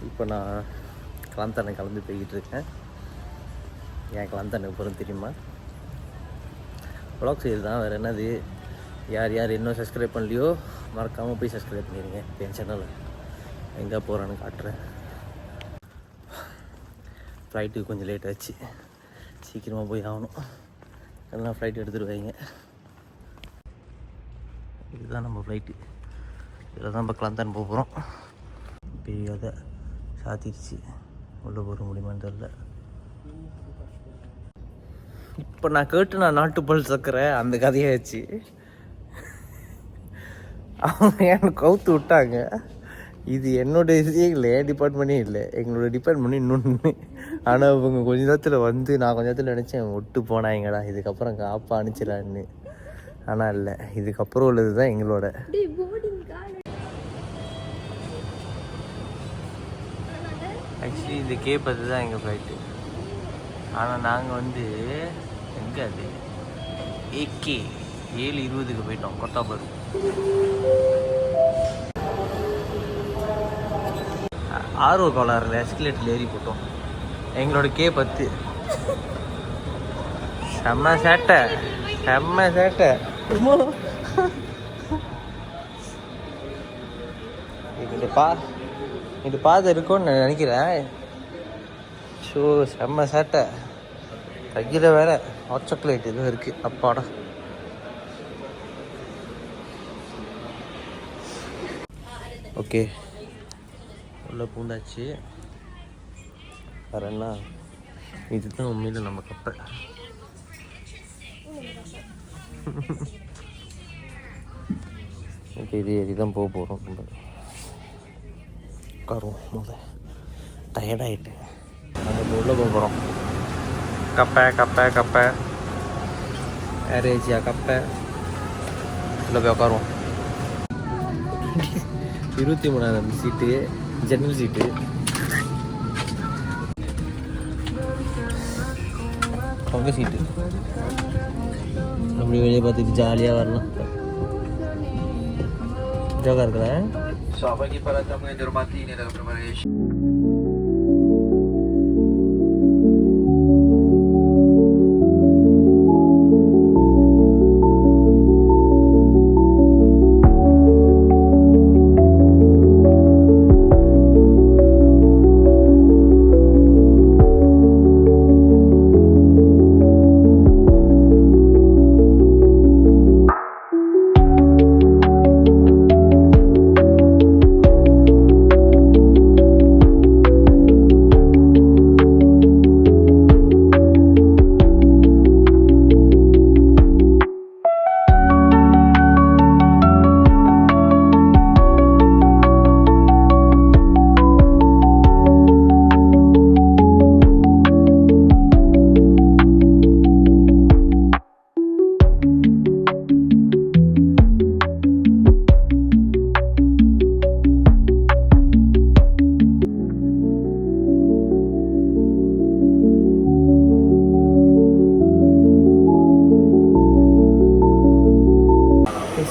இப்போ நான் கிளாந்தானை கலந்து போய்கிட்டு இருக்கேன். ஏன் கிளாந்தானை போகிறோம் தெரியுமா? வ்ளாக் செய்து தான், வேறு என்னது. யார் யார் இன்னும் சப்ஸ்கிரைப் பண்ணலையோ மறக்காமல் போய் சப்ஸ்கிரைப் பண்ணிடுங்க. என் சேனலை எங்கே போகிறேன்னு காட்டுறேன். ஃப்ளைட்டுக்கு கொஞ்சம் லேட் ஆச்சு, சீக்கிரமாக போய் ஆகணும். எல்லாம் ஃப்ளைட் எடுத்துகிட்டு வைங்க. இதுதான் நம்ம ஃப்ளைட்டு. இதில் தான் நம்ம கிளாந்தான் போக போகிறோம். பெரியாத சாத்திடுச்சு, உள்ளே போக முடியுமான்னு தெரில. இப்போ நான் நாட்டுப்பால் சக்கரை அந்த கதையாச்சு. அவங்க எனக்கு கவுத்து விட்டாங்க. இது என்னோடய இதே இல்லை, என் டிபார்ட்மெண்ட்டே இல்லை, எங்களோட டிபார்ட்மெண்ட் இன்னொன்று. ஆனால் அவங்க கொஞ்ச நேரத்தில் வந்து நான் கொஞ்ச நேரத்தில் நினச்சேன் விட்டு போனாங்கடா, இதுக்கப்புறம் காப்பா அனுப்பிச்சிடலான்னு. ஆனால் இல்லை, இதுக்கப்புறம் உள்ளது தான் எங்களோட. ஆக்சுவலி இந்த கேப் அது தான் எங்கள் ஃப்ளைட்டு. ஆனால் நாங்கள் வந்து எங்கே அது AK 7:20 போயிட்டோம் கொத்தாபர். ஆர்வ கோளாறுல எஸ்கலேட்டரில் ஏறி போட்டோம். எங்களோட K10 செம்ம சேட்டை, செம்ம சேட்டை. இது பார்த்து இருக்கும்னு நான் நினைக்கிறேன். ஸோ செம்ம சேட்டை. கையில் வேற ஹாட் சாக்லேட் எதுவும் இருக்குது. அப்பாடா. ஓகே, உள்ளே பூந்தாச்சு. வேற என்ன, இதுதான் உண்மையில் நம்ம கப்பை. ஓகே, இது இதுதான் போக போகிறோம். நம்ம உட்காருவோம். முதல் டயர்டாகிட்டு நம்ம இப்போ உள்ளே போக போகிறோம். கப்பை கப்பை கப்பை ஏரேஜியா கப்பை. உள்ளே போய் உட்காருவோம். 23ஆம் சீட்டு, ஜன்னல் சீட்டு. அவங்க சீட்டு. அப்படி வெளியே பார்த்துட்டு ஜாலியாக வரலாம். ஜோகா இருக்கிறேன். So, bagi para tamu yang dihormati, ini adalah preparation.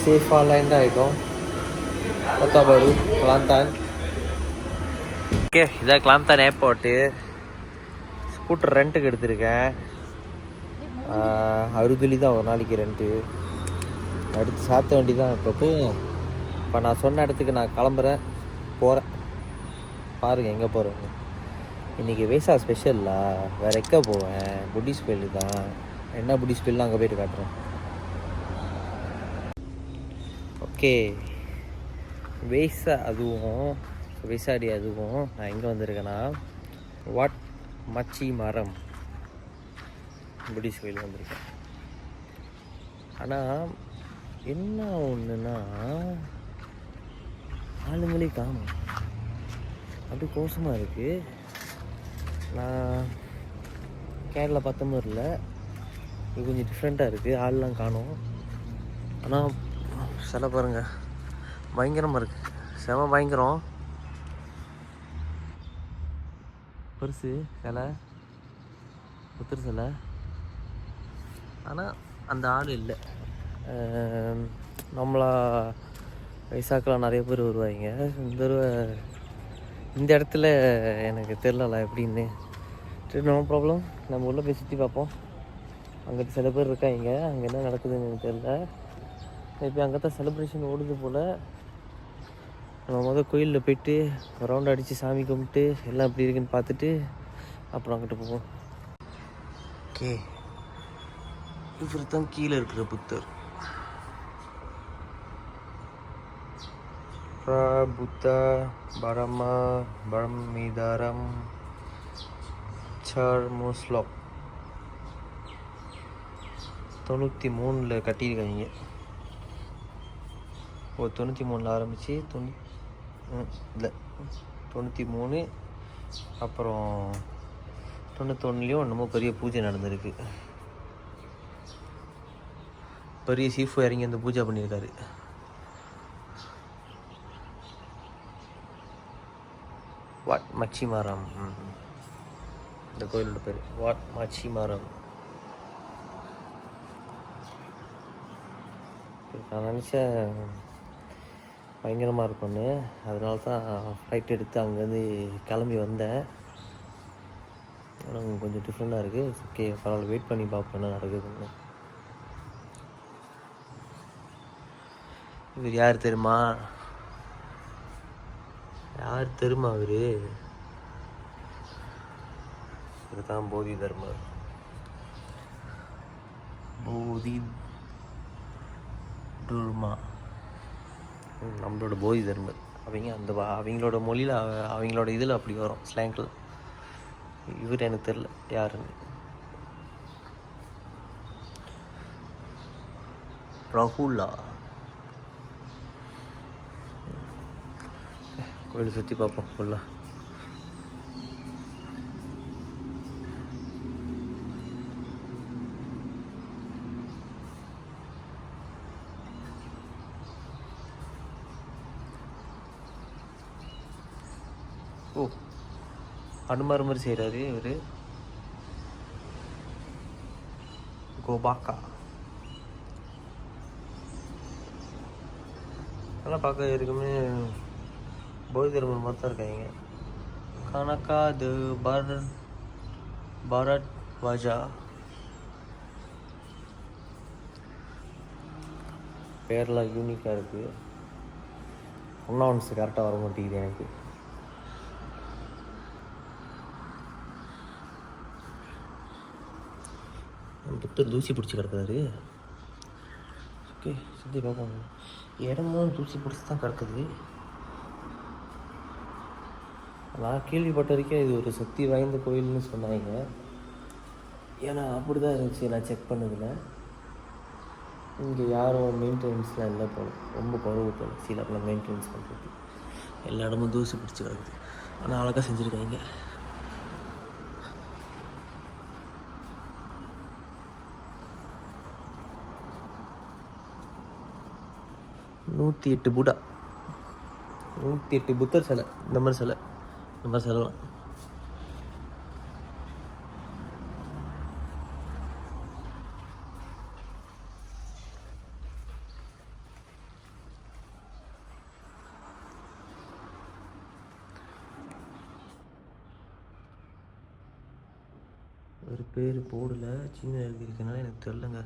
சேஃபாக லேண்ட் ஆகிட்டோம் கொத்தாபரு கிளாந்தான். ஓகே, இதான் கிளாந்தான் ஏர்போர்ட்டு. ஸ்கூட்டர் ரெண்ட்டுக்கு எடுத்திருக்கேன். 60 தான் ஒரு நாளைக்கு ரெண்ட்டு. அடுத்து சாத்த வண்டி தான். இப்போ நான் சொன்ன இடத்துக்கு நான் கிளம்புறேன், போகிறேன். பாருங்கள் எங்கே போகிறேன்னு. இன்றைக்கி வேசா ஸ்பெஷல்லா, வேறு எங்கே போவேன்? புட்டிஸ் கோயில் தான். என்ன புட்டிஸ் கோயில்லாம் அங்கே போய்ட்டு காட்டுறேன். ஓகே, வேசா அதுவும் வேசாடி அதுவும் நான் எங்கே வந்திருக்கேன்னா வாட் மச்சி மரம் புட்டிஸ் கோயில் வந்திருக்கேன். ஆனால் என்ன ஒன்றுன்னா ஆளுங்களே காணும், அப்படி கோசமாக இருக்குது. நான் கேரளா 19 இது கொஞ்சம் டிஃப்ரெண்ட்டாக இருக்குது. ஆள்லாம் காணும். ஆனால் சிலை பாருங்க, பயங்கரமாக இருக்குது. செம பயங்கரம். பெருசு சிலை, புத்தர் சிலை. ஆனால் அந்த ஆள் இல்லை. நம்மளா வைசாக்கெலாம் நிறைய பேர் வருவாங்க. இந்த தடவை இந்த இடத்துல எனக்கு தெரிலல எப்படின்னு. சரி, நோ ப்ராப்ளம். நம்ம உள்ளே போய் சுற்றி பார்ப்போம். அங்கிட்ட சில பேர் இருக்காங்க, அங்கே என்ன நடக்குதுன்னு எனக்கு தெரில. இப்போ அங்கே தான் செலிப்ரேஷன் ஓடுது போல். நம்ம கோயிலில் போயிட்டு ரவுண்ட் அடித்து சாமி கும்பிட்டு எல்லாம் எப்படி இருக்குன்னு பார்த்துட்டு அப்புறம் அங்கிட்டு போவோம். ஓகே, இவர் தான் கீழே இருக்கிற புத்தர். புத்த பரமா பரமிதாரம் சர்முஸ்லோக் 93 கட்டியிருக்காங்க. 93 ஆரம்பித்து இல்லை 93 அப்புறம் 91 என்னமோ பெரிய பூஜை நடந்திருக்கு. பெரிய சீஃபு இறங்கி அந்த பூஜை பண்ணியிருக்காரு. வாட் மச்சிமாரம், இந்த கோயிலோட பேர் வாட் மச்சிமாரம். நான் நினச்சேன் பயங்கரமாக இருக்கும்னு, அதனால தான் ஃப்ளைட் எடுத்து அங்கேருந்து கிளம்பி வந்தேன். ஆனால் கொஞ்சம் டிஃப்ரெண்ட்டாக இருக்குது. ஓகே, பரவாயில்ல, வெயிட் பண்ணி பார்ப்போம் என்ன நடக்குதுன்னு. இவர் யார் தெரியுமா? இவர் தான் போதி தர்மர். நம்மளோட போதி தர்மர். அவங்களோட மொழியில் அவங்களோட இதில் அப்படி வரும், ஸ்லாங்கில். இவர் எனக்கு தெரில யாருன்னு. ராகுலா. கோயிலை சுற்றி பார்ப்போம் ஃபுல்லாக. ஓ, அனுமார் மாதிரி செய்கிறாரு இவர். கோபாக்கா நல்லா பார்க்க இருக்குமே போதி தர்மர் மாதிரி தான் இருக்காங்க. கனகா து பரத் வாஜா பேர்லாம் யூனிக்காக இருக்குது. ஒன்ஸ் கரெக்டாக வர மாட்டேங்குது எனக்கு. புத்தர் தூசி பிடிச்சி கிடக்குறாரு. ஓகே, சுற்றி பார்ப்போம். இடமும் தூசி பிடிச்சி தான் கிடக்குது. நான் கேள்விப்பட்ட வரைக்கும் இது ஒரு சக்தி வாய்ந்த கோயில்னு சொன்னாங்க. ஏன்னா அப்படி தான் இருந்துச்சு நான் செக் பண்ணதில். இங்கே யாரும் மெயின்டெனன்ஸ்லாம் இல்லை போல, ரொம்ப குறவு போல சீலாப்பில் மெயின்டெனன்ஸ் பண்ணுறது. எல்லா இடமும் தூசி பிடிச்சி கிடக்குது. ஆனால் அழகாக செஞ்சுருக்காங்க. நூற்றி 8 புடா, 108 புத்தர் சிலை. இந்த மாதிரி சிலைலாம் ஒரு பேர் போடல, சின்ன எழுதியிருக்கனால எனக்கு தெரிலங்க.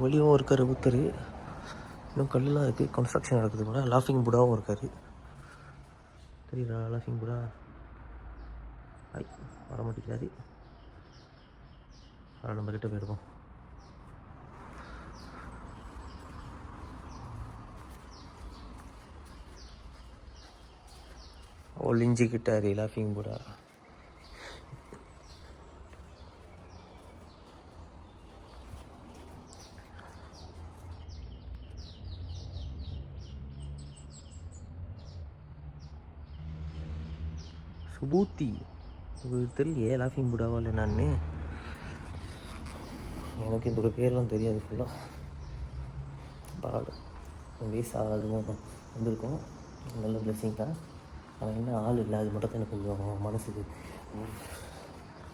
வெளியும் இருக்கார் புத்தர். இன்னும் கல்லெலாம் இருக்குது, கன்ஸ்ட்ரக்ஷன் நடக்குது கூட. லாஃபிங் புடாவும் இருக்கார். தெரியுதா லாஃபிங் புடா? வர மாட்டேங்கிறாரு. நம்மக்கிட்ட போயிருக்கோம். ஒளிஞ்சிக்கிட்டாரு லாஃபிங் புடா. சுபூத்தி தெரியலையே லாஃபிங் புடாவா இல்லை நான். எனக்கு இந்த பேர்லாம் தெரியாது ஃபுல்லாக. பரவாயில்ல, வேஸ்ட் ஆகாதுமோ வந்திருக்கோம். நல்ல பிளெஸிங் தான். ஆனால் என்ன ஆள் இல்லை, அது மட்டும் தான் எனக்கு கொஞ்சம் மனசுக்கு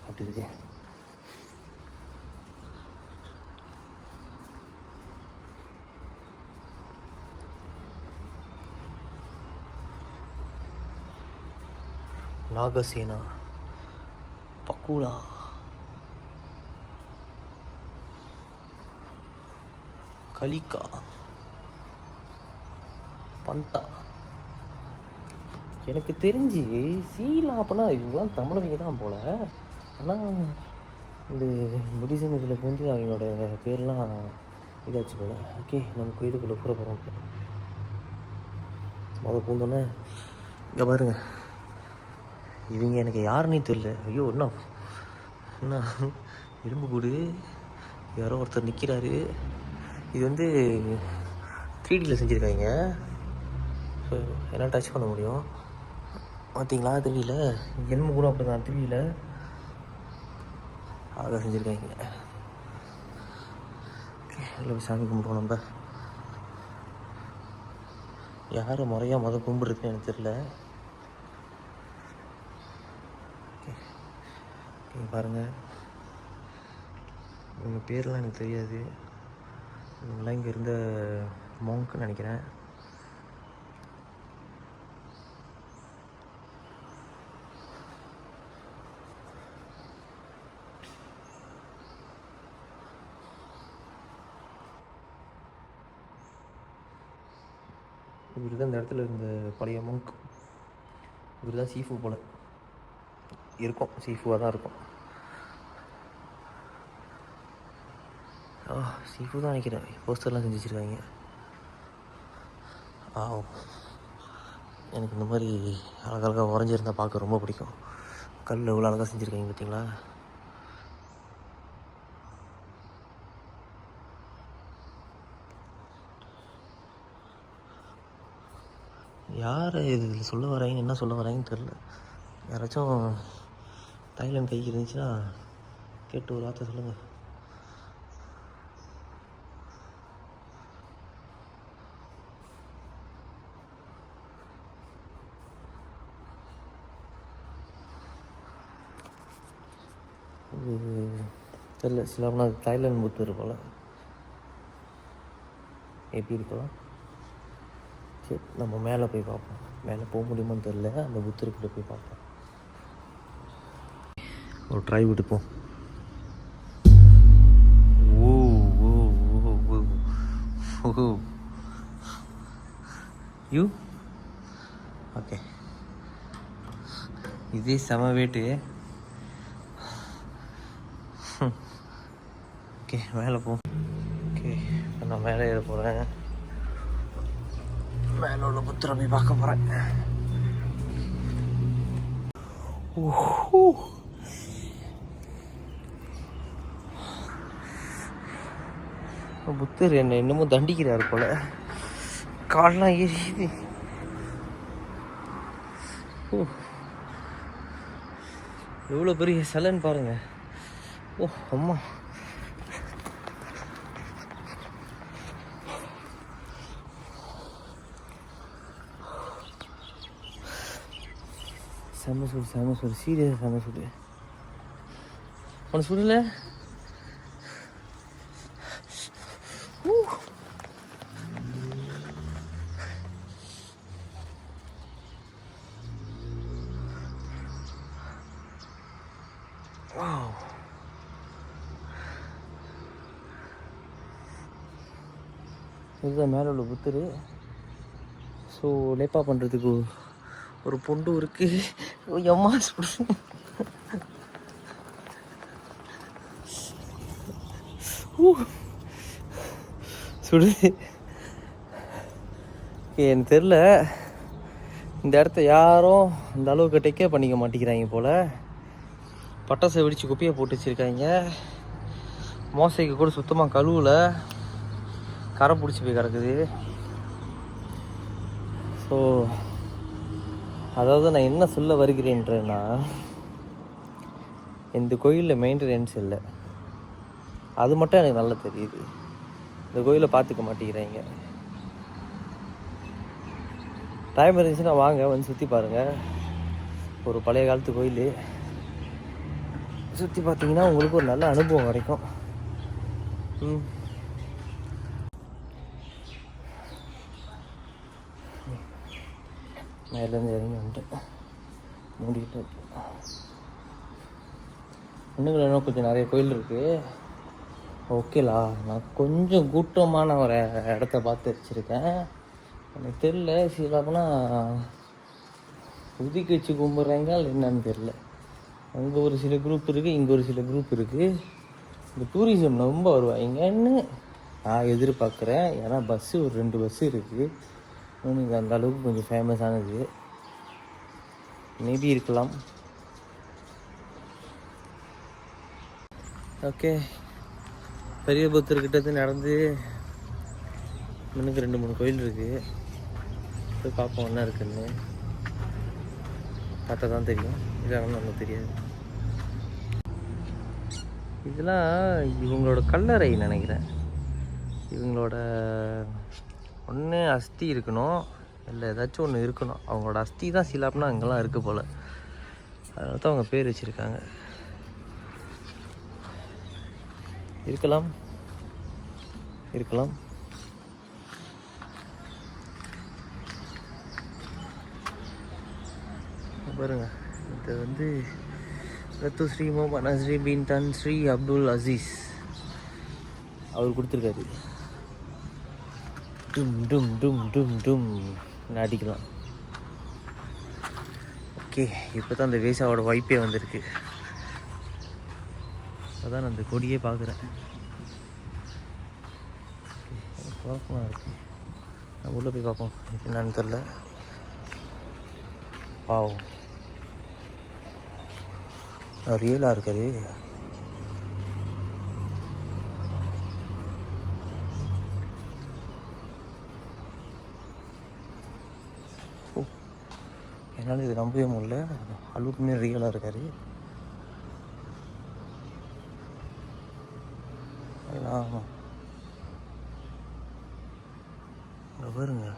அப்படி இருக்கு. நாகசேனா, பக்குலா, கலிகா, பந்தா. எனக்கு தெரிஞ்சு சீலா அப்படின்னா இதுதான் தமிழவங்க தான் போல். ஆனால் இந்த புத்திசம் இதில் வந்து அவங்களோட பேர்லாம் இதாச்சு போல். ஓகே, நம்ம கோயிலுக்குள்ளே கூட போகிறோம். முதல் பூந்தோன்னே இங்கே பாருங்க, இவங்க எனக்கு யாருன்னே தெரியல. ஐயோ, என்ன எலும்பு கூடு, யாரோ ஒருத்தர் நிற்கிறாரு. இது வந்து 3Dயில் செஞ்சுருக்காங்க. ஸோ என்னால் டச் பண்ண முடியும். பார்த்தீங்களா? தெரியல, எலும்பு கூட அப்படி தான் தெரியல. அழகாக செஞ்சுருக்காங்க. ஓகே, அதில் போய் சாமி கும்பிடுவோம். நம்ம யார் முறையாக மொதல் கும்பிட்றதுன்னு எனக்கு தெரியல. ஓகே, பாருங்கள், இவங்க பேர்லாம் எனக்கு தெரியாது. இவங்களாம் இங்கே இருந்த மோங்க்குன்னு நினைக்கிறேன். இவர் தான் இந்த இடத்துல இருந்த பழைய மங்க். இவர் தான் சீஃபு போல் இருக்கும். சீஃபுவாக தான் இருக்கும். சீஃபு தான் நினைக்கிறேன். போஸ்டர்லாம் செஞ்சு வச்சுருக்காங்க. எனக்கு இந்த மாதிரி அழகழகாக உறைஞ்சிருந்தால் பார்க்க ரொம்ப பிடிக்கும். கல் எவ்வளோ அழகாக செஞ்சுருக்காங்க பார்த்தீங்களா? யார் இதில் சொல்ல வராங்க, என்ன சொல்ல வராங்கன்னு தெரில. யாராச்சும் தாய்லாந்து கைக்கு இருந்துச்சுன்னா கேட்டு ஒரு வார்த்தை சொல்லுங்கள். இது தெரில, சிலம்னா தாய்லாந்து புத்தர் போல் எப்படி இருக்கலாம். சரி, நம்ம மேலே போய் பார்ப்போம். மேலே போக முடியுமான்னு தெரில. அந்த புத்தர்கிட்ட போய் பார்ப்போம். ஒரு ட்ரை விட்டுப்போம். ஓ ஓ ஓ ஓ யூ ஓகே, இதே செம வெயிட்டு. ஓகே, மேலே போ. ஓகே, நான் மேலே ஏற போகிறேன். மேலே உள்ள புத்தரை போய் பார்க்க போகிறேன். புத்தர் என்ன இன்னமும் தண்டிக்கிறார் போல. கால்லாம் எரியுது. எவ்வளோ பெரிய சிலைன்னு பாருங்க. ஓ அம்மா, செம்ம சுடு, செம்ம சுடு, சீரியஸாக செம்ம சுடு. உனக்கு சுடல? இதுதான் மேலே உள்ள புத்தர். ஸோ லேப்பா பண்ணுறதுக்கு ஒரு பொண்டு இருக்குது. எம்மா சுடு. சுடுது. எனக்கு தெரில, இந்த இடத்த யாரும் இந்த அளவுக்கு டேக்கே பண்ணிக்க மாட்டேங்கிறாங்க போல். பட்டாசை வெடித்து குப்பையை போட்டு வச்சுருக்காங்க. மோசைக்கு கூட சுத்தமாக கழுவல, கரை பிடிச்சி போய் கிடக்குது. ஸோ அதாவது நான் என்ன சொல்ல வருகிறேன்றேன்னா, இந்த கோயிலில் மெயின்டெனன்ஸ் இல்லை. அது மட்டும் எனக்கு நல்லா தெரியுது. இந்த கோயிலை பார்த்துக்க மாட்டேங்கிறாங்க. டைம் இருந்துச்சுன்னா வாங்க, வந்து சுற்றி பாருங்கள். ஒரு பழைய காலத்து கோயில். சுற்றி பார்த்தீங்கன்னா உங்களுக்கு ஒரு நல்ல அனுபவம் கிடைக்கும். மேலேருந்து இறங்கி வந்துட்டு மூடிக்கிட்டு இன்னும் கொஞ்சம் நிறைய கோயில் இருக்குது. ஓகேலா, நான் கொஞ்சம் கூட்டமான ஒரு இடத்த பார்த்து வச்சுருக்கேன். எனக்கு தெரில சிலப்பனா ஒதுக்கி வச்சு கும்பிட்றாங்க என்னன்னு தெரில. அங்கே ஒரு சில குரூப் இருக்குது, இங்கே ஒரு சில குரூப் இருக்குது. இந்த டூரிசம் ரொம்ப வருவாங்கன்னு நான் எதிர்பார்க்குறேன். ஏன்னா பஸ்ஸு ஒரு 2 பஸ்ஸு இருக்குது. இது அந்த அளவுக்கு கொஞ்சம் ஃபேமஸானது மேபி இருக்கலாம். ஓகே, பெரிய புத்தர்கிட்ட நடந்து எனக்கு 2-3 கோயில் இருக்குது. போய் பார்ப்போம் என்ன இருக்குன்னு. பார்த்தா தான் தெரியும், இதெல்லாம் நமக்கு தெரியாது. இதெல்லாம் இவங்களோட கல்லறை நினைக்கிறேன். இவங்களோட ஒன்று அஸ்தி இருக்கணும், இல்லை ஏதாச்சும் ஒன்று இருக்கணும். அவங்களோட அஸ்தி தான் சிலாப்னா அங்கெல்லாம் இருக்குது போல். அதனால தான் அவங்க பேர் வச்சுருக்காங்க. இருக்கலாம் இருக்கலாம். பாருங்க, இது வந்து ரத்து ஸ்ரீ முகமது நஸ்ரி பின் தன் ஸ்ரீ அப்துல் அசீஸ் அவர் கொடுத்துருக்காரு. டும் டும் டும் டும் டும் அடிக்கலாம். ஓகே, இப்போ தான் அந்த வேசாவோட வைப்பே வந்திருக்கு. அதான் நான் அந்த கொடியே பார்க்குறேன். குழப்பமாக இருக்குது. நான் உள்ளே போய் பார்ப்போம் என்னன்னு தெரில. பாவம் ரியலாக இருக்காது. என்னால் இது நம்பவே முடியல. அளவுக்குமே ரியலாக இருக்காரு. ஆமாம், பாருங்க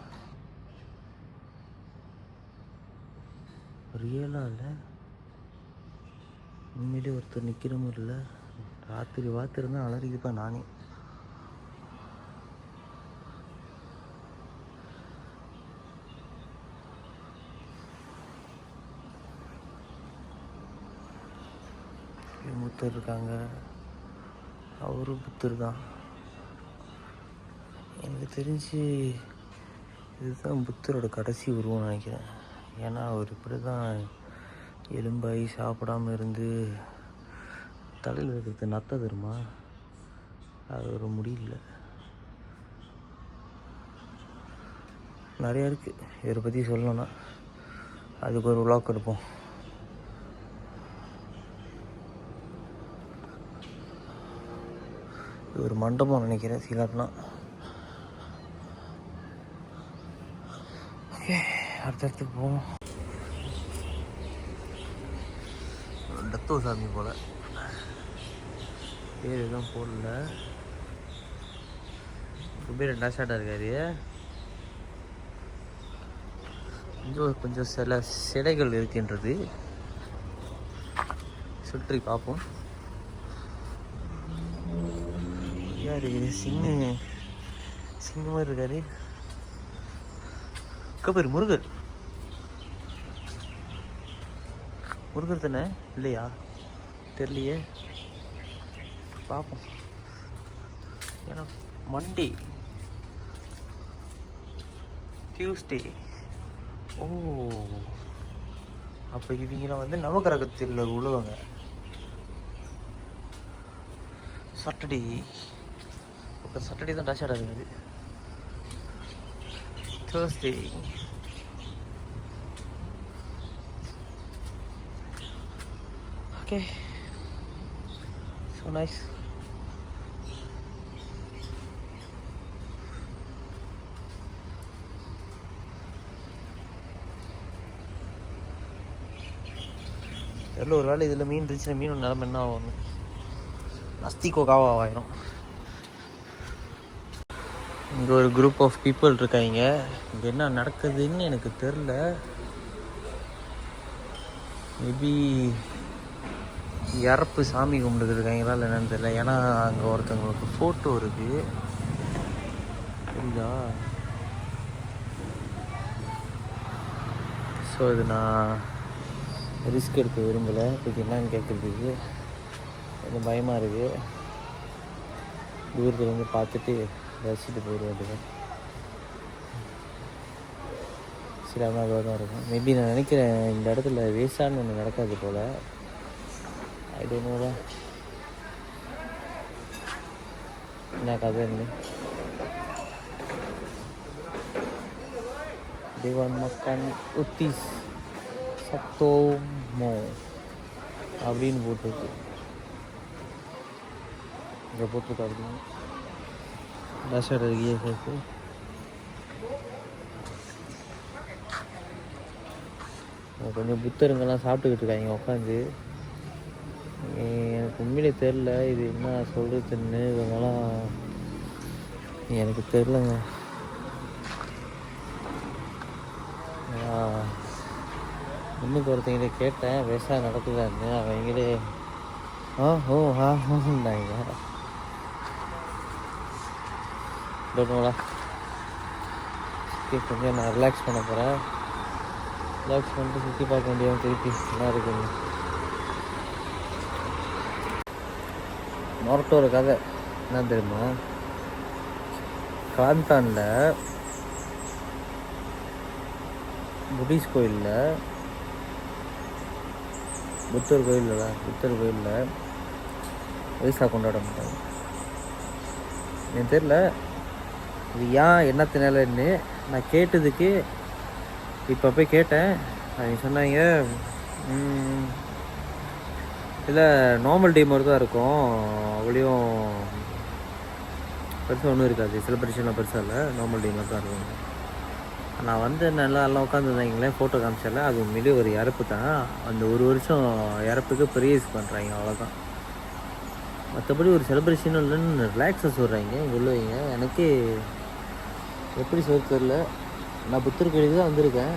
ரியலாக இல்லை, உண்மையிலே ஒருத்தர் நிற்கிற மாதிரி இல்லை. ராத்திரி பார்த்துருந்தா அலறிக்குப்பா நானே. புத்தர் இருக்காங்க, அவரும் புத்தர் தான். எனக்கு தெரிஞ்சு இதுதான் புத்தரோட கடைசி உருவம் நினைக்கிறேன். ஏன்னா அவர் இப்படி தான் எலும்பாய் சாப்பிடாமல் இருந்து தலையில் இருக்கிறது நத்த தருமா, அது ஒரு முடியல. நிறையா இருக்குது இவரை பற்றி சொல்லணும்னா, அதுக்கு ஒரு விளாக் எடுப்போம். இது ஒரு மண்டபம் நினைக்கிறேன் சிலாப்னா. ஓகே, அடுத்தடுத்து போவோம். தத்துவ சாமி போல் பேர் எதுவும் போடல. பேர் டாஷாட்டாக இருக்காரு. கொஞ்சம் சில சிலைகள் இருக்கின்றது, சுற்றி பார்ப்போம். யார் சிங்கமாக இருக்காரு. கபர் முருகர் தானே? இல்லையா தெரியலையே, பார்ப்போம். ஏன்னா மண்டே டியூஸ்டே. ஓ, அப்போ இவங்களாம் வந்து நவகிரகத்தில் உள்ளவங்க. சாட்டர்டே தான் டாஷாடாக இருக்குது. Thursday okay, so nice. எவ்வளோ ஒரு வேலை இதில் மீன் இருந்துச்சுன்னா மீன் நிலமை என்ன ஆகும்? நஸ்திகோ காவாயிரும். இங்கே ஒரு குரூப் ஆஃப் பீப்புள் இருக்காங்க. இங்கே என்ன நடக்குதுன்னு எனக்கு தெரில. மேபி இறப்பு சாமி கும்பிட்டு இருக்காங்களா இல்லை என்னன்னு தெரியல. ஏன்னா அங்கே ஒருத்தவங்களுக்கு ஃபோட்டோ இருக்குது புரியுதா. ஸோ இது நான் ரிஸ்க் எடுக்க விரும்பலை. இதுக்கு என்னன்னு கேட்குறதுக்கு கொஞ்சம் பயமாக இருக்குது. தூரத்தில் வந்து பார்த்துட்டு ரசிச்சுட்டு போயிட வேண்டியது. சில மாதிரி தான் இருக்கும். மேபி நான் நினைக்கிறேன் இந்த இடத்துல வேஸ்டான்னு ஒன்று நடக்காது போல். ஐ டோன்ட் நோ தான் என்ன கதைன்னு. Dewan Makan Utis Satomo அப்படின்னு போட்டிருக்கு. இங்கே போட்டிருக்காரு பஸ்ஸோட சேர்த்து. கொஞ்சம் புத்தருங்கெல்லாம் சாப்பிட்டுக்கிட்டு இருக்காங்க உட்காந்து. எனக்கு உண்மையிலே தெரில இது என்ன சொல்கிறதுன்னு. இவங்கெல்லாம் எனக்கு தெரிலங்க. இன்னும் ஒருத்தங்கிட்ட கேட்டேன் விவசாயம் நடக்குதான்னு. அவங்களே ஓஹோண்டாங்க. டோட்டோங்களா கொஞ்சம் நான் ரிலாக்ஸ் பண்ண போகிறேன். ரிலாக்ஸ் பண்ணிட்டு சுற்றி பார்க்க வேண்டியவன் திருப்பி நல்லா இருக்குங்க. மொரட்டோட கதை என்ன தெரியுமா? காந்தானில் புத்திஸ்ட் கோயிலில் புத்தர் கோயிலில் வைசா கொண்டாட மாட்டாங்க. எனக்கு தெரியல இது ஏன் என்னத்தினாலன்னு. நான் கேட்டதுக்கு இப்போ போய் கேட்டேன். அவங்க சொன்னாங்க இல்லை நார்மல் டே மாதிரி தான் இருக்கும், அவ்வளோயும் பெருசாக ஒன்றும் இருக்காது, செலிப்ரேஷன்லாம் பெருசாக இல்லை, நார்மல் டே மாதிரி தான் இருக்கும். நான் வந்து எல்லாம் உட்காந்துருந்தாங்களேன், ஃபோட்டோ காமிச்சால அது உண்மையிலேயே ஒரு இறப்பு தான். அந்த ஒரு வருஷம் இறப்புக்கு ப்ரேஸ் பண்ணுறாங்க, அவ்வளோதான். மற்றபடி ஒரு செலிப்ரேஷனும் இல்லைன்னு ரிலாக்ஸாக சொல்கிறாங்க இங்கே உள்ளவங்க. எனக்கே எப்படி சொல்ல தெரில. நான் புத்தர் கோயிலுக்கு தான் வந்திருக்கேன்.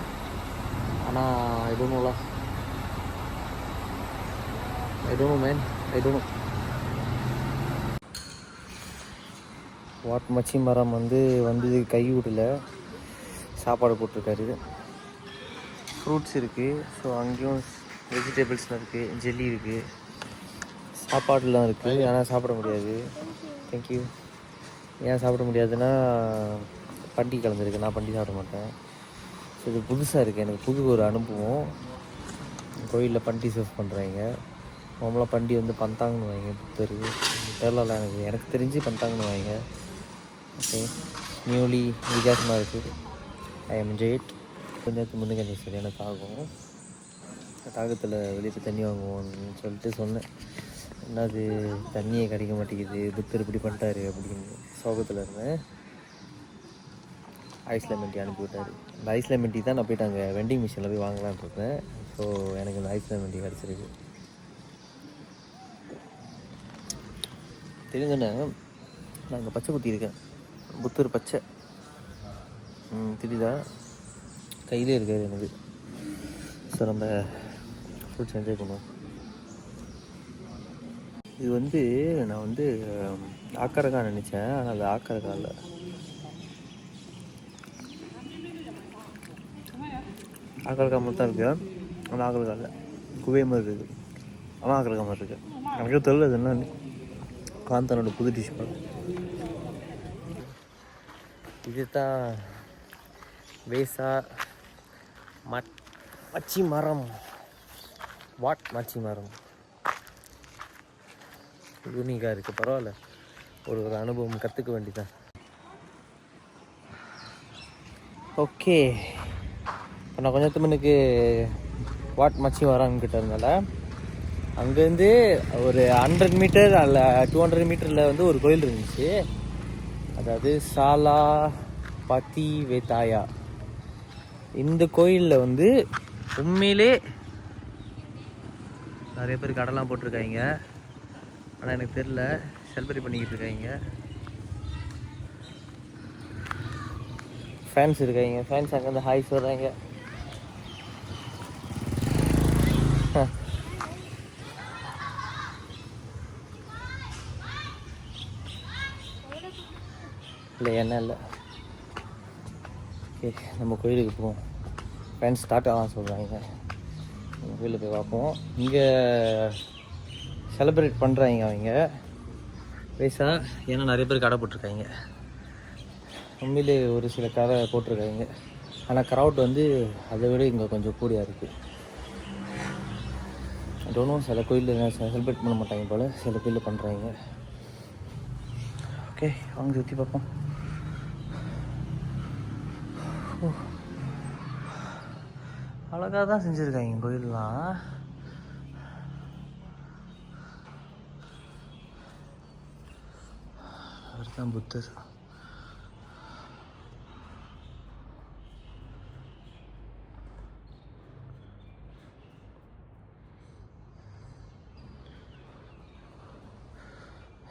ஆனால் I don't know man, I don't know. What மச்சி மரம் வந்து கை விடல, சாப்பாடு போட்டிருக்காரு. ஃப்ரூட்ஸ் இருக்குது. ஸோ அங்கேயும் வெஜிடபிள்ஸ்லாம் இருக்குது, ஜெல்லி இருக்குது, சாப்பாடுலாம் இருக்குது. ஆனால் சாப்பிட முடியாது. தேங்க்யூ. ஏன் சாப்பிட முடியாதுன்னா பண்டி கலந்துருக்கு, நான் பண்டி சாப்பிட மாட்டேன். ஸோ இது புதுசாக இருக்குது எனக்கு, புது ஒரு அனுபவம். கோயிலில் பண்டி சர்வ் பண்ணுறாங்க. நார்மலாக பண்டி வந்து பந்தாங்கன்னு வாங்க, புத்தர் தெரில எனக்கு தெரிஞ்சு பந்தாங்கன்னு வாங்க. ஓகே, நியூலி வித்தியாசமாக இருக்குது. I am enjoy. கொஞ்ச நேரத்துக்கு முன்னுக்கு எனக்கு சரியான தாகத்தில் வெளியே தண்ணி வாங்குவோம்னு சொல்லிட்டு சொன்னேன். என்னது தண்ணியே கிடைக்க மாட்டேங்குது, புத்தர் இப்படி பண்ணிட்டாரு அப்படின்னு சோகத்தில் இருந்தேன். ஐஸ் லெமன் டீ அனுப்பி விட்டார். அந்த ஐஸ் லெமன் டீ தான் நான் போய்ட்டு அங்கே வெண்டிங் மிஷினில் போய் வாங்கலான்னு இருக்கேன். ஸோ எனக்கு அந்த ஐஸ் லெமன் டீ கிடச்சிருக்கு. தெரியுதுண்ணே, நான் அங்கே பச்சை குத்தியிருக்கேன், புத்தர் பச்சை தெரியுதா, கையிலே இருக்காது எனக்கு. ஸோ நம்ம ஃப்ரூட்ஸ் என்ஜாய் பண்ணுவோம். இது வந்து நான் வந்து ஆக்கரக்கா நினச்சேன், ஆனால் அது ஆக்கரக்கா இல்லை. ஆக்கரக்கா மட்டும் தான் இருக்குது, ஆனால் ஆக்கரக்கா இல்லை, குவே மாதிரி இருக்குது. ஆனால் ஆக்கரக்கா மாதிரி இருக்குது. எனக்கே தெரியல இது என்னன்னு. காந்தானோட புது டிஷ் பண்ண இது தான் வேசா மச்சி மரம். வாட் மச்சி மரம் யூனிக்காக இருக்குது, பரவாயில்ல. ஒரு அனுபவம் கற்றுக்க வேண்டியதான். ஓகே, இப்போ நான் கொஞ்சத்து முன்னுக்கு வாட் மச்சி மரம்னு கிட்ட இருந்தால அங்கேருந்து ஒரு 100 மீட்டர் அல்ல 200 மீட்டரில் வந்து ஒரு கோயில் இருந்துச்சு. அதாவது சாலா பத்தி வேதாயா. இந்த கோயிலில் வந்து உண்மையிலே நிறைய பேர் கடைலாம் போட்டிருக்காங்க. ஆனால் எனக்கு தெரில, செலிப்ரேட் பண்ணிக்கிட்டு இருக்காங்க. ஃபேன்ஸ் இருக்காங்க, ஃபேன்ஸ் அங்கேருந்து ஹாய் சொல்கிறாங்க. இல்லை எண்ணெய் இல்லை. ஓகே, நம்ம கோயிலுக்கு போவோம். ஃப்ரெண்ட்ஸ் ஸ்டார்ட் ஆகலாம் சொல்கிறாங்க. நம்ம கோயிலுக்கு போய் பார்ப்போம். இங்கே செலிப்ரேட் பண்ணுறாங்க அவங்க வயசா, ஏன்னா நிறைய பேர் கடை போட்டிருக்காங்க. உண்மையிலே ஒரு சில கடை போட்டிருக்காங்க. ஆனால் க்ரௌட் வந்து அதை விட இங்கே கொஞ்சம் கூடியாக இருக்குது. டோனும் சில கோயிலில் செலிப்ரேட் பண்ண மாட்டாங்க போல், சில கோயிலில் பண்ணுறாங்க. ஓகே, வாங்க சுற்றி பார்ப்போம். அழகாக தான் செஞ்சுருக்காங்க கோயிலெலாம். அவர் தான் புத்தர்.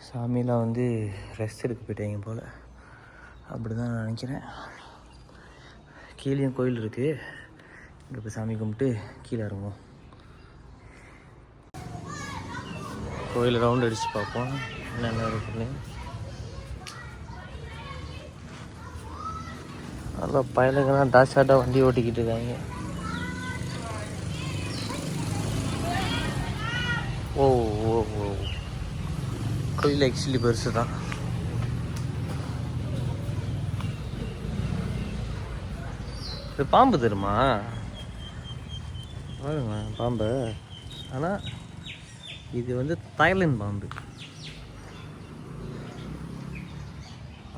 சாமிலாம் வந்து ரெஸ்ட் எடுக்க போயிட்டாங்க போல், அப்படி தான் நான் நினைக்கிறேன். கீழேயும் கோயில் இருக்குது. இங்கே போய் சாமி கும்பிட்டு கீழே இறங்குவோம். கோயில் ரவுண்ட் அடித்து பார்ப்போம் என்னென்ன இருக்குன்னு. நல்லா பயலுங்கெல்லாம் டாஷாட்டாக வண்டி ஓட்டிக்கிட்டு இருக்காங்க. ஓ ஓ ஓ, கோயில் ஆக்சுவலி பெருசு தான். இது பாம்பு தெரியுமா? பாருங்க பாம்பு. ஆனால் இது வந்து தாய்லாந்து பாம்பு.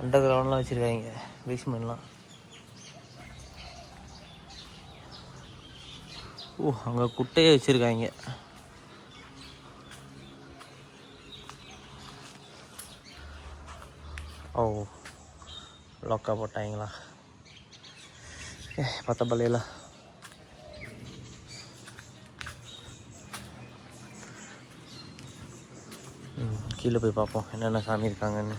அண்டர் கிரவுண்ட்லாம் வச்சுருக்காங்க, பேஸ்மெண்ட்லாம். ஓ, அங்கே குட்டையே வச்சுருக்காங்க. ஓ, லாக்கா போட்டாங்களா? பத்த பள்ளியில கீழே போய் பார்ப்போம் என்னென்ன சாமி இருக்காங்கன்னு.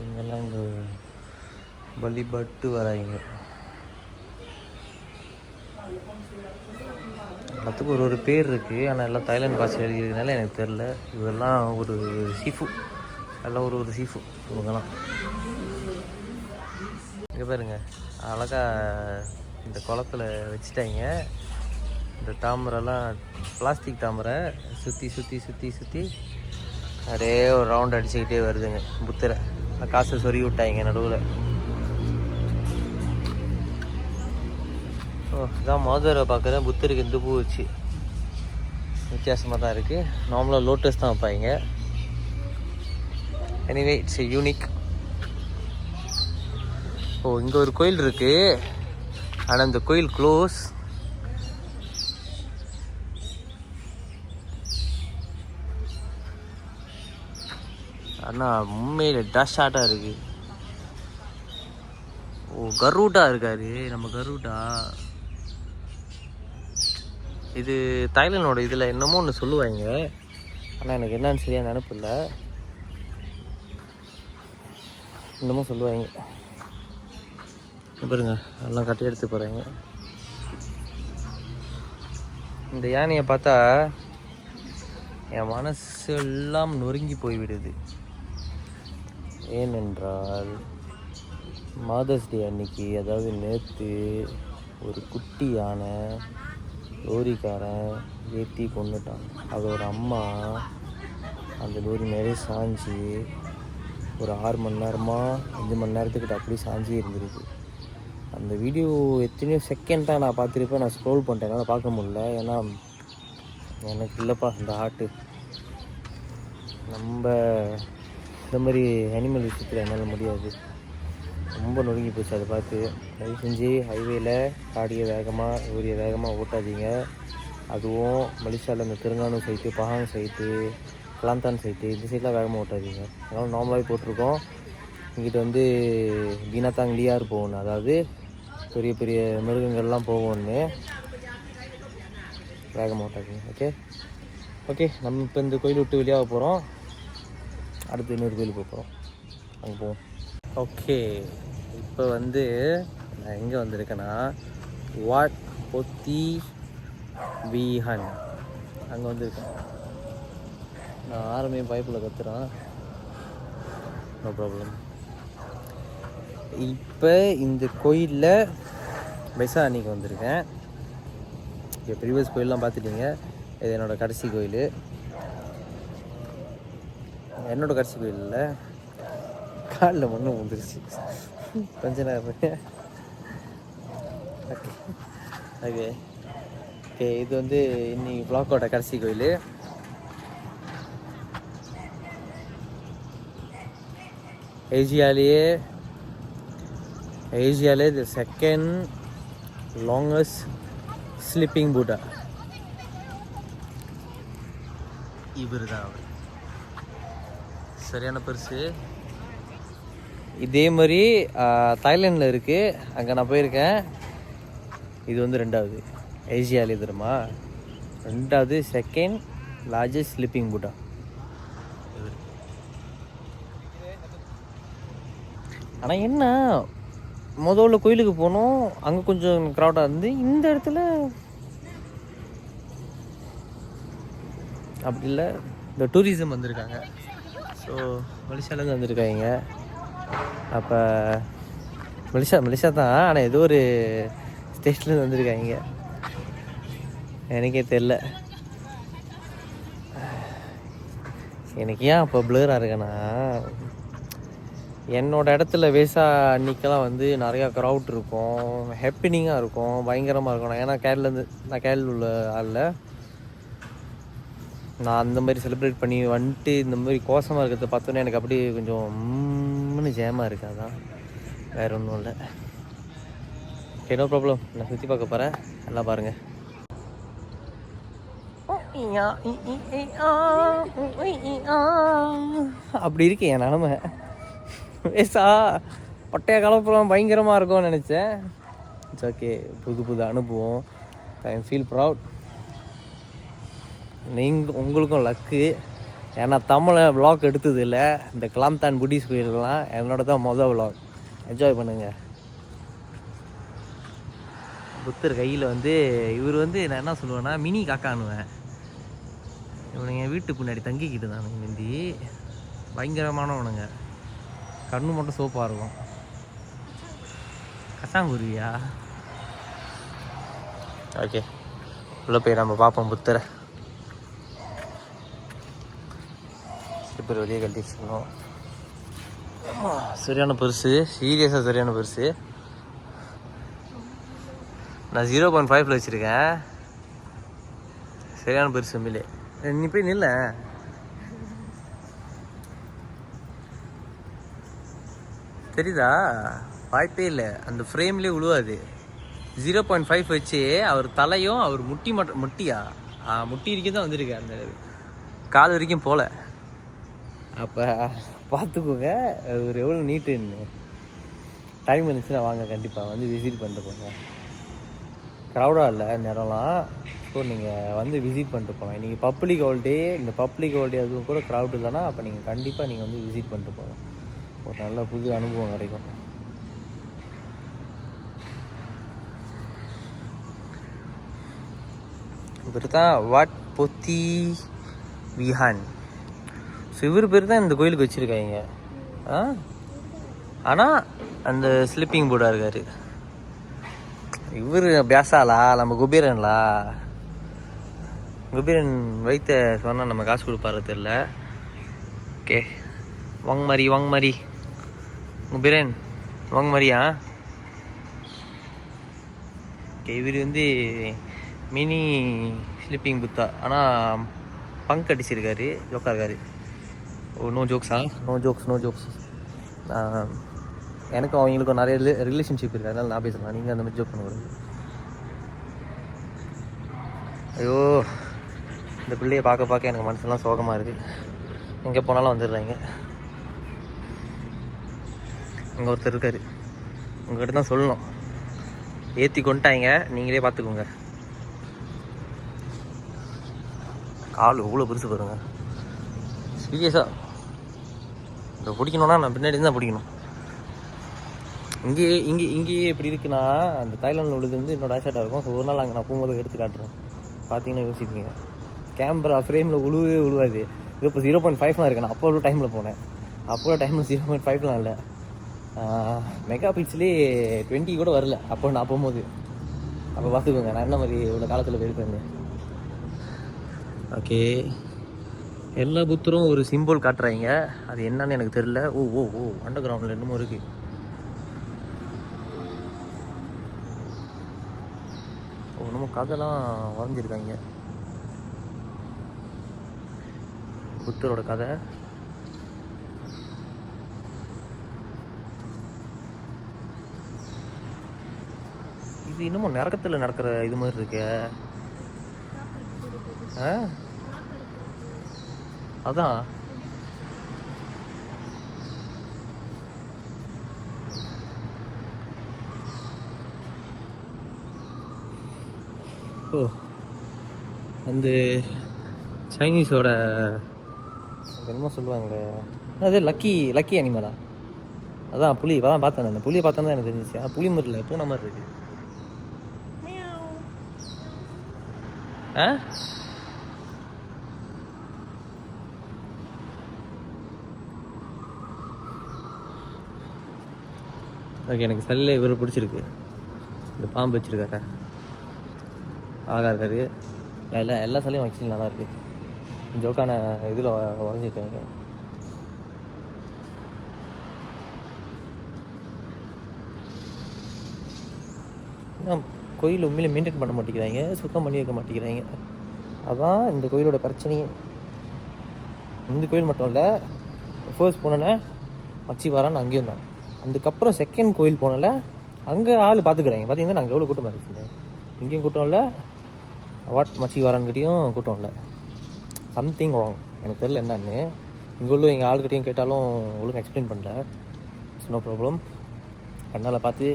இங்கெல்லாம் இங்கே வழிபட்டு வராங்க. எல்லாத்துக்கும் ஒரு பேர் இருக்குது, ஆனால் எல்லாம் தாய்லாந்து பாஷை எழுதிக்கிறதுனால எனக்கு தெரில. இதெல்லாம் ஒரு சீஃபு, எல்லாம் ஒரு சீஃபு இவங்கெல்லாம். இங்கே பாருங்க, அழகாக இந்த குளத்தில் வச்சுட்டாங்க. இந்த தாமரைலாம் பிளாஸ்டிக் தாமரை சுற்றி சுற்றி சுற்றி சுற்றி அப்படியே ஒரு ரவுண்ட் அடிச்சுக்கிட்டே வருதுங்க. புத்தரை காசை சொருகி விட்டாங்க நடுவில். ஓ, இதான் மோதரை பார்க்குறேன். புத்தருக்கு இந்த பூ வச்சு வித்தியாசமாக தான் இருக்குது. நார்மலாக லோட்டஸ் தான் வைப்பாங்க. Anyway it's a unique. ஓ, இங்கே ஒரு கோயில் இருக்குது, ஆனால் இந்த கோயில் க்ளோஸ். ஆனால் உண்மையில் டஷாட்டாக இருக்குது. ஓ, கருடா இருக்காரு நம்ம கருடா. இது தாய்லாண்டோட இதில் என்னமோ ஒன்று சொல்லுவாங்க, ஆனால் எனக்கு என்னன்னு சரியாக நினைப்பில்ல. என்னமோ சொல்லுவாங்க. பாருங்க, எல்லாம் கட்டி எடுத்து போகிறாங்க. இந்த யானையை பார்த்தா என் மனசு எல்லாம் நொறுங்கி போய்விடுது. ஏனென்றால் மதர்ஸ் டே அன்னைக்கு, அதாவது நேற்று, ஒரு குட்டி யானை லோரிக்காரன் ஏற்றி கொண்டுட்டான். அதோட அம்மா அந்த லோரி மேலே சாஞ்சி ஒரு 6 மணி நேரமாக 5 மணி நேரத்துக்கிட்ட அப்படியே சாஞ்சி இருந்திருக்கு. அந்த வீடியோ எத்தனையோ செகண்டாக நான் பார்த்துருப்பேன். நான் ஸ்க்ரோல் பண்ணிட்டேன், என்னால் பார்க்க முடியல. ஏன்னா எனக்கு இல்லைப்பா இந்த ஹார்ட்டு. நம்ம இந்த மாதிரி அனிமல் விஷயத்தில் என்னால் முடியாது. ரொம்ப நொறுங்கி போச்சு அதை பார்த்து. தயவு செஞ்சு ஹைவேல காடியை வேகமாக ஊரிய வேகமாக ஓட்டாதீங்க. அதுவும் மலேசியாவில் இந்த Terengganu side, Pahang side, Kelantan side, இந்த சைட்லாம் வேகமாக ஓட்டாதீங்க. அதனால் நார்மலாகவே போட்டிருக்கோம். இங்கிட்ட வந்து பீனாத்தாங் லியார் போகணும், அதாவது பெரிய பெரிய மிருகங்கள்லாம் போகணுன்னு வேகமாட்டாங்க. ஓகே ஓகே, நம்ம இப்போ இந்த கோயில் விட்டு வெளியாக போகிறோம். அடுத்து இன்னொரு கோயிலுக்கு போக போகிறோம், அங்கே போவோம். ஓகே, இப்போ வந்து நான் எங்கே வந்திருக்கேன்னா வாட் பொத்தி விஹான் அங்கே வந்திருக்கேன். நான் ஆரம்பி பைப்பில் கத்துறேன், நோ ப்ராப்ளம். இப்போ இந்த கோயிலில் பைசா அன்றைக்கி வந்திருக்கேன். இப்போ ப்ரீவியஸ் கோயிலெலாம் பார்த்துட்டீங்க. இது என்னோடய கடைசி கோயில். என்னோடய கடைசி கோயிலில் காலில் மண்ணு வந்துருச்சு கொஞ்ச நேரம். ஓகே ஓகே ஓகே, இது வந்து இன்னைக்கு பிளாக்கோட கடைசி கோயில். ஏசியாலே தி செகண்ட் லாங்கஸ்ட் ஸ்லீப்பிங் புட்டா இவர் தான். அவர் சரியான பெருசு. இதே மாதிரி தாய்லாண்டில் இருக்குது, அங்கே நான் போயிருக்கேன். இது வந்து ரெண்டாவது ஏசியாலே தெரியுமா, ரெண்டாவது செகண்ட் லார்ஜஸ்ட் ஸ்லீப்பிங் புட்டா. ஆனால் என்ன முதல்ல கோயிலுக்கு போனோம், அங்கே கொஞ்சம் க்ரௌடாக இருந்து, இந்த இடத்துல அப்படி இல்லை. இந்த டூரிசம் வந்திருக்காங்க, ஸோ மலேசியாவிலேருந்து வந்திருக்காங்க. அப்போ மலேசியா தான், ஆனால் ஏதோ ஒரு ஸ்டேட்லேருந்து வந்திருக்காங்க, எனக்கே தெரில. எனக்கு ஏன் அப்போ ப்ளராக இருக்கேன்னா, என்னோடய இடத்துல வேசா அன்றைக்கெல்லாம் வந்து நிறையா க்ரௌட் இருக்கும், ஹேப்பினிங்காக இருக்கும், பயங்கரமாக இருக்கும். ஏன்னா நான் கேரள உள்ள ஆளில் நான் அந்த மாதிரி செலிப்ரேட் பண்ணி வந்துட்டு இந்த மாதிரி கோசமாக இருக்கிறத பார்த்தோன்னே எனக்கு அப்படியே கொஞ்சம் ஜேமாக இருக்குது. அதான் வேறு ஒன்றும் இல்லை. Okay, no problem. நான் சுற்றி பார்க்க போகிறேன், எல்லாம் பாருங்கள். அப்படி இருக்கு என் நிலமை. வேசா பட்டைய கலப்புறம் பயங்கரமாக இருக்கும்னு நினச்சேன். இட்ஸ் ஓகே, புது அனுபவம். I feel proud. உங்களுக்கும் லக்கு. ஏன்னா தமிழை விளாக் எடுத்தது இல்லை. இந்த கிளாம்தான் புட்டிஸ் கோயிலெலாம் என்னோட தான் மொதல் விளாக். என்ஜாய் பண்ணுங்கள். புத்தர் கையில் வந்து இவர் வந்து நான் என்ன சொல்லுவேன்னா மினி காக்கானுவேன். இவனுங்க வீட்டு பின்னாடி தங்கிக்கிட்டு தானுங்க முந்தி. பயங்கரமானவனுங்க. கண்ணு மட்டும் சோப்பாக இருக்கும். கசாங்குருவியா? ஓகே, உள்ள போய் நம்ம பார்ப்போம் புத்தரை. ஸ்லிப்பர் வெளியே கழட்டி வச்சுக்கணும். சரியான பெருசு, சீரியஸாக சரியான பெருசு. நான் 0.5 வச்சுருக்கேன். சரியான பெருசு உண்மையிலே. நீ போய் நில்ல. தெரியுதா? வாய்ப்பே இல்லை, அந்த ஃப்ரேம்லேயே விழுவாது. 0.5 வச்சு அவர் தலையும் அவர் முட்டியா முட்டி வரைக்கும் தான் வந்திருக்கு, அந்த கால் வரைக்கும் போகல. அப்போ பார்த்துக்கோங்க ஒரு எவ்வளோ நீட்டுன்னு. டைம் இருந்துச்சுன்னா வாங்க, கண்டிப்பாக வந்து விசிட் பண்ணிட்டு போங்க. க்ரௌடாக இல்லை நேரம்லாம். ஸோ நீங்கள் வந்து விசிட் பண்ணிட்டு போங்க. இன்றைக்கி பப்ளிக் ஹாலிடே. இந்த பப்ளிக் ஹாலிடே அதுவும் கூட க்ரௌட் இல்லைன்னா அப்போ நீங்கள் கண்டிப்பாக நீங்கள் வந்து விசிட் பண்ணிட்டு போங்க. ஒரு நல்ல புது அனுபவம் கிடைக்கும். இவர் தான் வாட் பொத்தி விஹான். ஸோ இவர் பேர் தான் இந்த கோயிலுக்கு வச்சுருக்காங்க. ஆனால் அந்த ஸ்லிப்பிங் போர்டாக இருக்கார் இவர். பேசாலா நம்ம குபேரன்லா. குபேரன் வைத்த சொன்னால் நம்ம காசு கொடுப்பாரு தெரில. ஓகே, வாங்க மாதிரி குபேரன் வாங்க மாதிரியா. ஓகே, இவர் வந்து மினி ஸ்லிப்பிங் புத்தா. ஆனால் பங்க் அடிச்சிருக்காரு, ஜோக்காக இருக்காரு. ஓ, நோ ஜோக்ஸா? No jokes. எனக்கும் அவங்களுக்கும் நிறைய ரிலேஷன்ஷிப் இருக்குது, அதனால் நான் பேசலாம். நீங்கள் அந்த மாதிரி ஜோக் பண்ணுவாங்க. ஐயோ, இந்த பிள்ளையை பார்க்க எனக்கு மனசுலாம் சோகமாக இருக்குது. எங்கே போனாலும் வந்துடுறாங்க. அங்கே ஒருத்தர் இருக்கார், உங்கள்கிட்ட தான் சொல்லணும். ஏற்றி கொண்டுட்டாங்க, நீங்களே பார்த்துக்கோங்க. கால் இவ்வளோ பெருசு பாருங்க. சீரியஸாக இந்த பிடிக்கணுன்னா நான் பின்னாடி தான் பிடிக்கணும். இங்கேயே எப்படி இருக்குன்னா, அந்த தாய்லாண்டில் உள்ளது வந்து என்னோட ஆஷாட்டாக இருக்கும். ஸோ ஒரு நாள் அங்கே நான் போகும்போது எடுத்து காட்டுறேன், பார்த்தீங்கன்னா யோசிப்பீங்க. கேமரா ஃப்ரேமில் உழுவாது. இது இப்போ 0.5 இருக்கு. நான் அப்போ உள்ள டைமில் போனேன், அப்போ டைமில் 0.5 இல்லை, மெகா பிக்சலே 20 கூட வரல அப்போ நான் போகும்போது. அப்போ பார்த்துக்கோங்க நான் என்ன மாதிரி இவ்வளோ காலத்தில் போயிருப்பேன். ஓகே, எல்லா புத்தரும் ஒரு சிம்பிள் காட்டுறாங்க, அது என்னன்னு எனக்கு தெரியல. ஓ அண்டர் கிரவுண்டில் என்னமோ இருக்குது. நம்ம கதைலாம் வரைஞ்சிருக்காங்க, புத்தரோட கதை. இது இன்னமும் நரகத்தில் நடக்கிற இது மாதிரி இருக்கு. அதான் அந்த சைனீஸோட என்னமோ சொல்லுவாங்களே, அது லக்கி அனிமலா? அதான் புலி. அதான் பார்த்தேன், அந்த புலியை பார்த்தா தான் எனக்கு தெரிஞ்சிச்சு. புலி மாதிரி இல்லை, பூனை மாதிரி இருக்கு. ஓகே, எனக்கு சல்லில் இவர் பிடிச்சிருக்கு. இந்த பாம்பு வச்சுருக்காரு, அழகாக இருக்காரு. எல்லா சல்லையும் ஆக்சுவலி நல்லா இருக்கு. ஜோக்கான இதில் வரைஞ்சிருக்காங்க. கோயில் உண்மையிலே மெயின்டைன் பண்ண மாட்டேங்கிறாங்க, சுத்தம் பண்ணி வைக்க மாட்டேங்கிறாங்க. அதான் இந்த கோயிலோட பிரச்சனையே. இந்த கோயில் மட்டும் இல்லை, ஃபர்ஸ்ட் போனேன்னா மச்சிவாரான்னு அங்கேயும் தான். அதுக்கப்புறம் செகண்ட் கோயில் போனல அங்கே ஆள் பார்த்துக்கிறாங்க. பார்த்தீங்கன்னா நாங்கள் எவ்வளோ கூட்டமாக இருக்குங்க. இங்கேயும் கூட்டம் இல்லை, மச்சிவாரான்கிட்டையும் கூட்டம் இல்லை. சம்திங் ராங், எனக்கு தெரியல என்னன்னு. இங்கே உள்ள எங்கள் ஆள்கிட்டையும் கேட்டாலும் ஒழுங்காக எக்ஸ்பிளைன் பண்ணல. நோ ப்ராப்ளம், கண்ணால் பார்த்து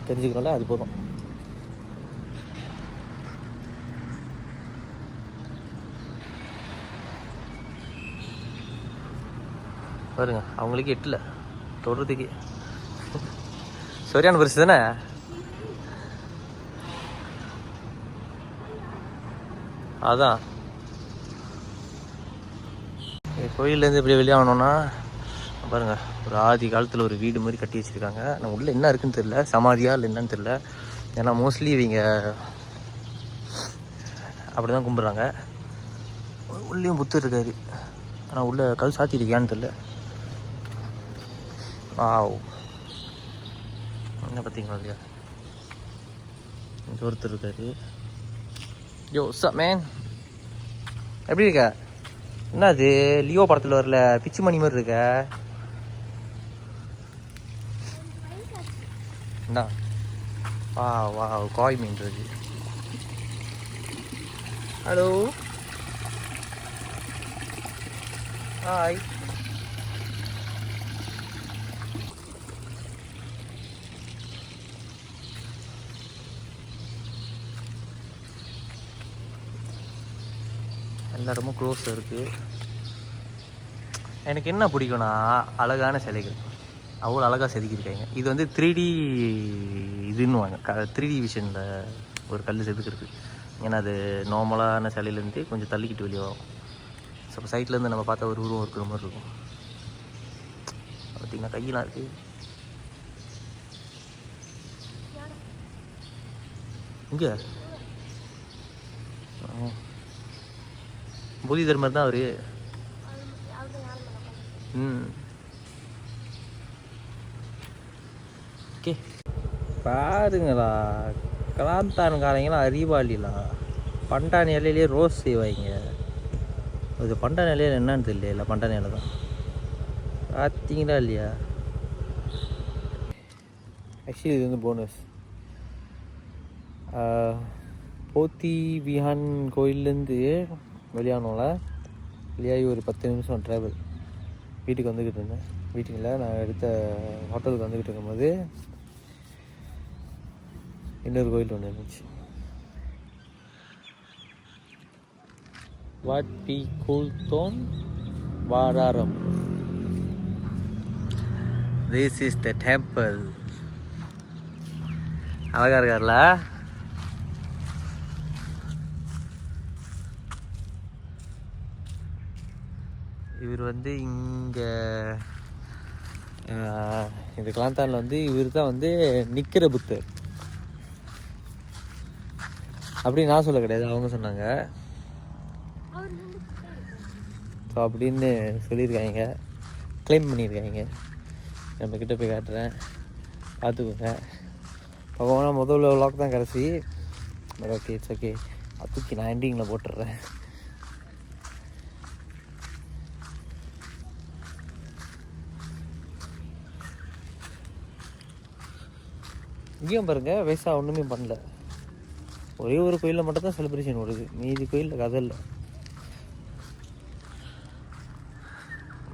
தெரிஞ்சுக்கிறோம்ல, அது போதும். பாருங்க, அவங்களுக்கு எட்டல தொடுறதுக்கு. சரியான பரிசு தானே. அதான் கோயிலேருந்து இப்படி வெளியாகணுன்னா பாருங்க, ஒரு ஆதி காலத்தில் ஒரு வீடு மாதிரி கட்டி வச்சுருக்காங்க. நான் உள்ளே என்ன இருக்குன்னு தெரியல, சமாதியா இல்லை என்னன்னு தெரியல. ஏன்னா மோஸ்ட்லி இவங்க அப்படி தான் கும்பிட்றாங்க. உள்ளேயும் புத்தர் இருக்காரு, ஆனால் உள்ள கல் சாத்தி இருக்கியான்னு தெரியல. என்ன பார்த்தீங்களா இல்லையா, இங்கே ஒருத்தர் இருக்காரு. யோ சார் மேன், எப்படி இருக்க? என்ன அது லியோ படத்தில் வரல பிச்சு மணி மாதிரி இருக்க? என்ன வா காய் மீன் இருக்கு. Hello hi. எல்லா இடமும் க்ளோஸில் இருக்குது. எனக்கு என்ன பிடிக்கும்னா அழகான சிலைகள், அவ்வளோ அழகாக செதுக்கியிருக்காங்க. இது வந்து 3D இதுன்னுவாங்க, 3D விஷனில் ஒரு கல் செதுக்கிறது. ஏன்னா அது நார்மலான சிலையிலேருந்து கொஞ்சம் தள்ளிக்கிட்டு வெளியே வரும். ஸோ சைட்லேருந்து நம்ம பார்த்தா ஒரு உருவம் இருக்கிற மாதிரி இருக்கும். பார்த்திங்கன்னா கையெல்லாம் இருக்குது. இங்கே போதி தர்மர் தான் அவரு. ஓகே, பாருங்களா கலாந்தான்காரங்களாம் அறிவாளிலாம் பண்டாணி இலையிலே ரோஸ் செய்வாங்க. அது பண்டாணி இலையில் என்னன்னு தெரியல, இல்லை பண்டாணி இலை தான். பார்த்தீங்களா இல்லையா? ஆக்சுவலி இது வந்து போனஸ். போத்தி விஹான் கோயிலேருந்து வெளியானோம்ல, வெளியாகி ஒரு 10 நிமிஷம் ட்ராவல் வீட்டுக்கு வந்துக்கிட்டு இருந்தேன். வீட்டில் நான் எடுத்த ஹோட்டலுக்கு வந்துக்கிட்டு இருக்கும்போது இன்னொரு கோயில் ஒன்று இருந்துச்சு. வாட்டி கூல்தோன் வாடாரம். This is the temple. அழகா இருக்கார்ல. இவர் வந்து இங்கே இந்த கிளாந்தானில் வந்து இவர் தான் வந்து நிற்கிற புத்தர். அப்படி நான் சொல்ல கிடையாது, அவங்க சொன்னாங்க. ஸோ அப்படின்னு சொல்லியிருக்காங்க, கிளைம் பண்ணியிருக்காங்க. நம்மக்கிட்ட போய் காட்டுறேன், பார்த்துக்கோங்க. பகவானா முதல்ல விளாக் தான் கடைசி. But okay, it's okay. அதுக்கு நான் எண்டிங்கில் போட்டுடுறேன். இங்கேயும் பாருங்கள், வயசாக ஒன்றுமே பண்ணல. ஒரே ஒரு கோயிலில் மட்டும் தான் செலிப்ரேஷன் ஓடுது, மீதி கோயிலில் கதை இல்லை.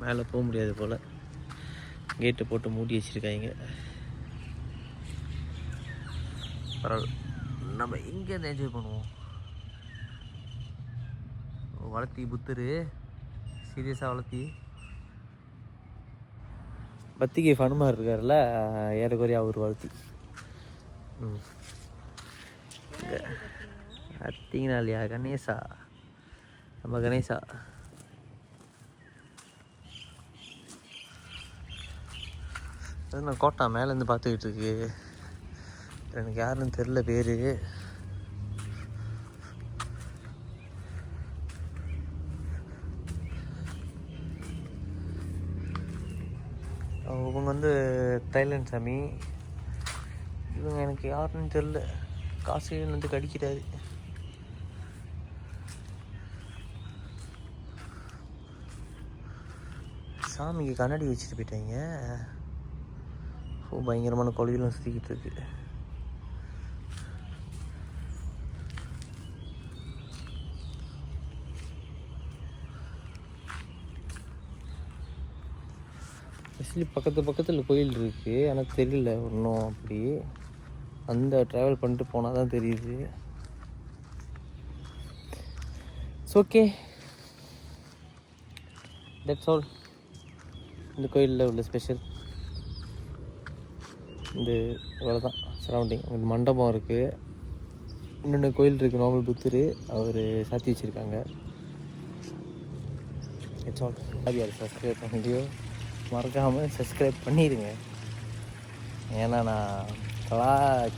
மேலே போக முடியாது போல், கேட்டை போட்டு மூடி வச்சுருக்காங்க. பரவாயில்ல, நம்ம இங்கேருந்து என்ஜாய் பண்ணுவோம். வளர்த்தி புத்தர், சீரியஸாக வளர்த்தி பத்திகை ஃபனுமார் இருக்கார்ல, ஏறக்குறைய அவர் வளர்த்தி. பார்த்தீங்கன்னா இல்லையா, கணேசா, நம்ம கணேசா. நான் கோட்டா மேலேருந்து பார்த்துக்கிட்டு இருக்கு. எனக்கு யாருன்னு தெரில பேர். இவங்க வந்து தைலண்ட் சாமி. இவங்க எனக்கு யாருன்னு தெரில. காசையும் வந்து கடிக்கிறாரு. சாமிக்கு கண்ணாடி வச்சுட்டு போயிட்டாங்க. பயங்கரமான கொலையெல்லாம் சுற்றிக்கிட்டு இருக்கு. ஆக்சுவலி பக்கத்தில் கோயில் இருக்குது, ஆனால் தெரியல ஒன்றும். அப்படி அந்த ட்ராவல் பண்ணிட்டு போனால் தான் தெரியுது. It's okay, that's all. இந்த கோயிலில் உள்ள ஸ்பெஷல் இந்த இவ்வளோ தான். சரௌண்டிங் அங்கே மண்டபம் இருக்குது, இன்னொன்று கோயில் இருக்குது. நார்மல் புத்தர் அவர் சாத்தி வச்சுருக்காங்க. It's all. அது யார் சப்ஸ்கிரைப் பண்ணியோ மறக்காமல் சப்ஸ்கிரைப் பண்ணிடுங்க. ஏன்னா நான்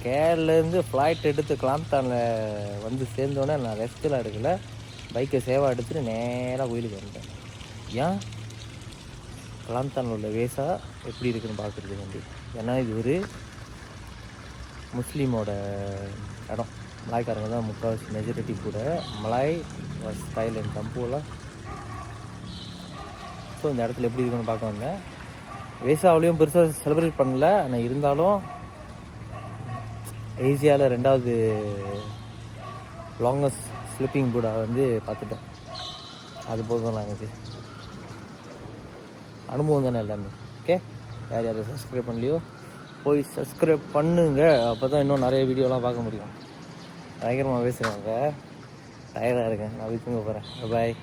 கேரளேருந்து ஃப்ளைட் எடுத்து கிளாந்தானில் வந்து சேர்ந்தோன்னே நான் ரெஸ்ட்டெலாம் எடுக்கலை. பைக்கை சேவாக எடுத்துகிட்டு நேராக கோயிலுக்கு வந்துட்டேன். ஏன் கிளாந்தானில் உள்ள வேசா எப்படி இருக்குதுன்னு பார்க்குறதுக்கு வந்து. ஏன்னா இது ஒரு முஸ்லீமோட இடம். மலாய்க்காரங்க தான் முக்கால்வாசி மெஜாரிட்டி கூட. Malay Thailand கம்பூலாம். ஸோ இந்த இடத்துல எப்படி இருக்குன்னு பார்க்க வந்தேன். வேசாவிலையும் பெருசாக செலிப்ரேட் பண்ணல, ஆனால் இருந்தாலும் ஏசியாவில் 2வது லாங்கஸ்ட் ஸ்லிப்பிங் பூடா வந்து பார்த்துட்டேன். அது போதும் தான் எனக்கு அனுபவம் தானே எல்லாமே. ஓகே, யார் யாரும் சப்ஸ்கிரைப் பண்ணலையோ போய் சப்ஸ்கிரைப் பண்ணுங்க. அப்போ தான் இன்னும் நிறைய வீடியோலாம் பார்க்க முடியும். பயங்கரமாக பேசுகிறாங்க, டயர்டாக இருக்கேன். நான் வீட்டுங்க போகிறேன். பாய்.